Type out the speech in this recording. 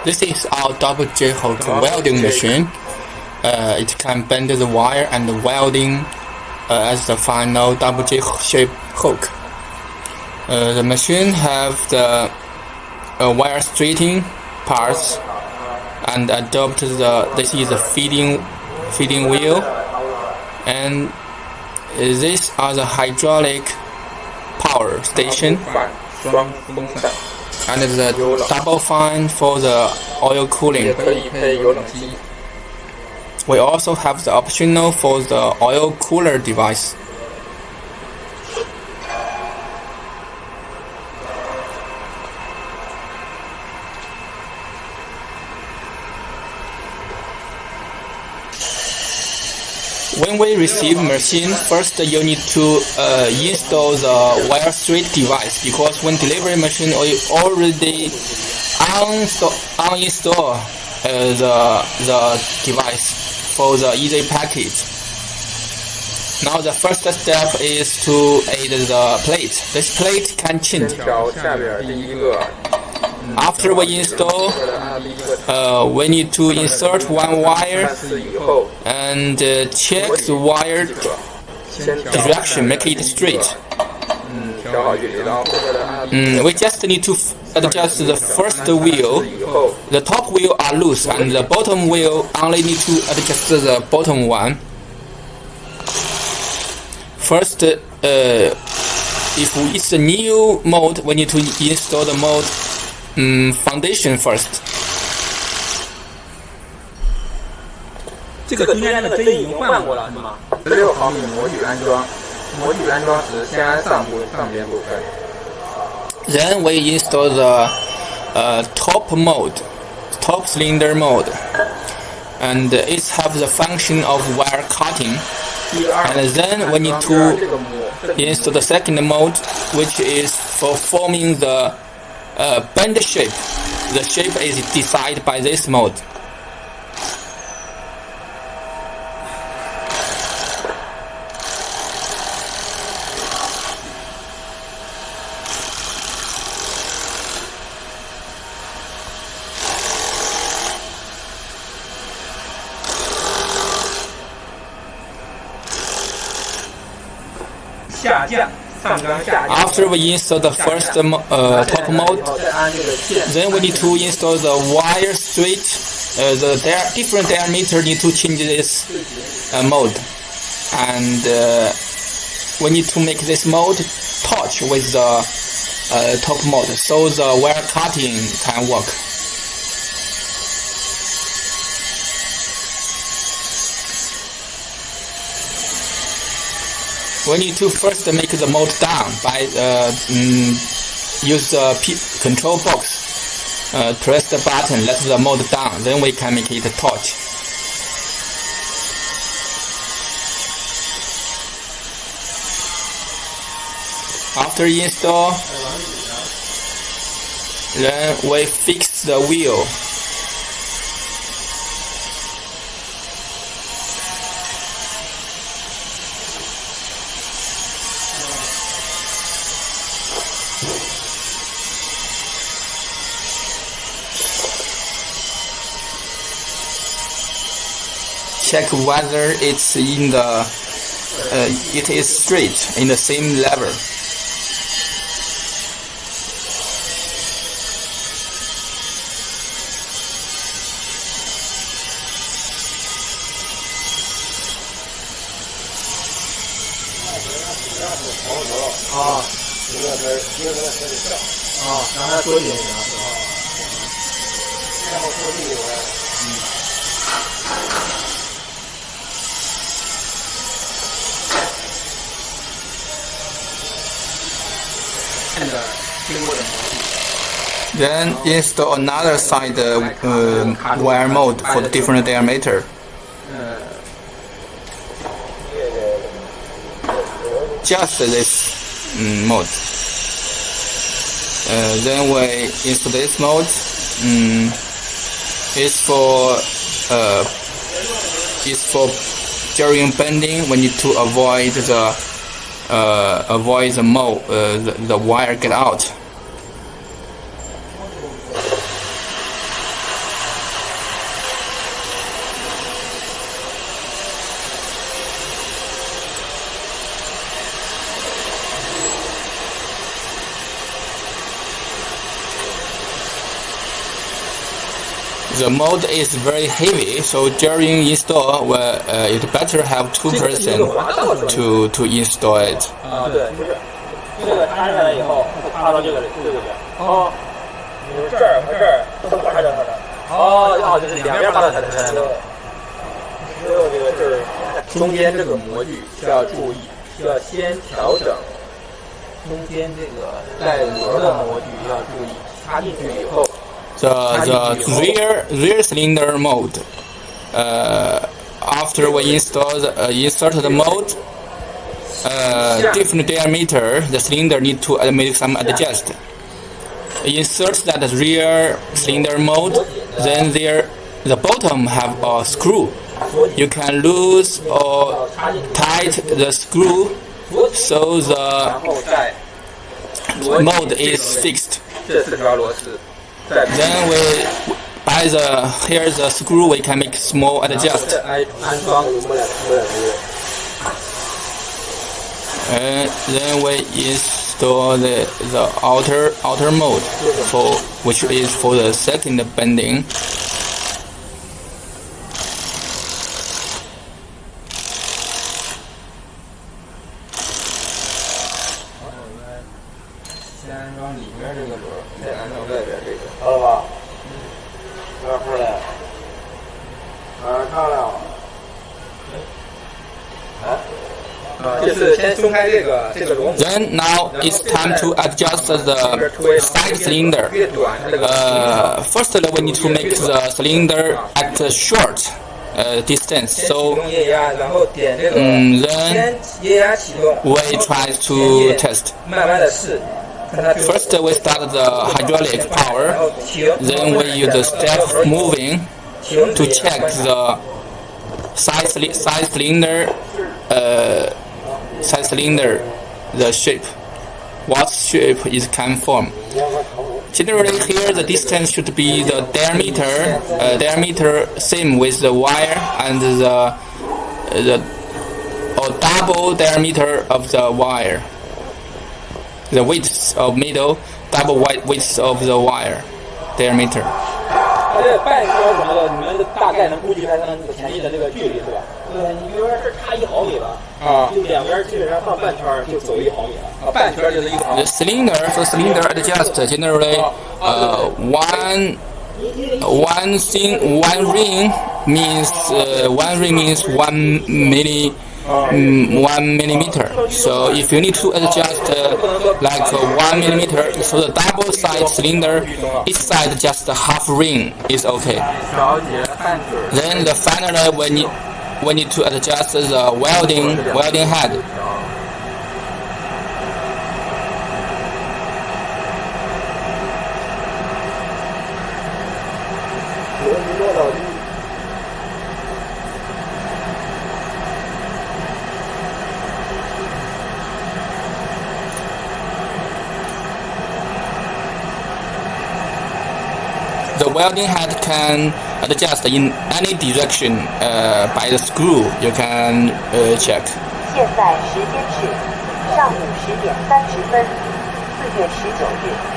This is our double J hook welding machine. It can bend the wire and welding as the final double J shape hook. The machine have the wire straighting parts and adopt this is a feeding wheel, and these are the hydraulic power station and the double fan for the oil cooling. We also have the optional for the oil cooler device. When we receive machine, first you need to install the wire straight device, because when delivery machine we already uninstall the device for the easy package. Now the first step is to add the plate. This plate can change. After we install, we need to insert one wire and check the wire direction, make it straight. We just need to adjust the first wheel. The top wheel are loose and the bottom wheel only need to adjust the bottom one. First, if it's a new mold, we need to install the mold foundation first. 这个中间那个针已经换过了是吗？16毫米模具安装，模具安装时先按上边部分。Then we install the top cylinder mold, and it has the function of wire cutting. And then we need to install the second mold, which is for forming the bend shape. The shape is decided by this mold. After we install the first top mold, then we need to install the wire straight. The different diameter need to change this mold, and we need to make this mold touch with the top mold, so the wire cutting can work. We need to first make the mold down by use the control box. Press the button, let the mold down, then we can make it touch. After install, then we fix the wheel. Check whether it's in the it is straight in the same level. Then install another side wire mold for the different diameter. Just this mold. Then we install this mold. It's for during bending. We need to avoid the mold, the wire get out. the mold is very heavy, so during install, well, it better have 2 person to install it. 对，这个插上来以后，插到这个边。哦，你这儿和这儿都挂着它的。哦，就是两边挂到它的上头。只有这个这儿中间这个模具需要注意，需要先调整中间这个带轮的模具要注意，插进去以后。The rear cylinder mold. After we insert the mold, different diameter, the cylinder need to make some adjust. Insert that rear cylinder mold, then the bottom have a screw. You can loose or tight the screw so the mold is fixed. Then here's the screw, we can make small adjust. And then we install the outer mold which is for the second bending. Then now it's time to adjust the side cylinder. First we need to make the cylinder at a short distance. So then we try to test. First we start the hydraulic power. Then we use the step moving to check the side cylinder, the shape, what shape it can form. Generally here the distance should be the diameter same with the wire and the double diameter of the wire. The width of middle, double width of the wire diameter. 这个半圈什么的，你们大概能估计开它们前面的这个距离是吧？你比如说这差1毫米吧，就两边基本上放半圈就走1毫米了。半圈就是1毫米。The cylinder adjust generally one ring means 1 millimeter. So if you need to adjust like 1 millimeter, so the double side cylinder, each side just a half ring is okay. Then the finally we need to adjust the welding head. The welding head can adjust in any direction by the screw. You can check. 现在时间是上午10点30分，4月19日。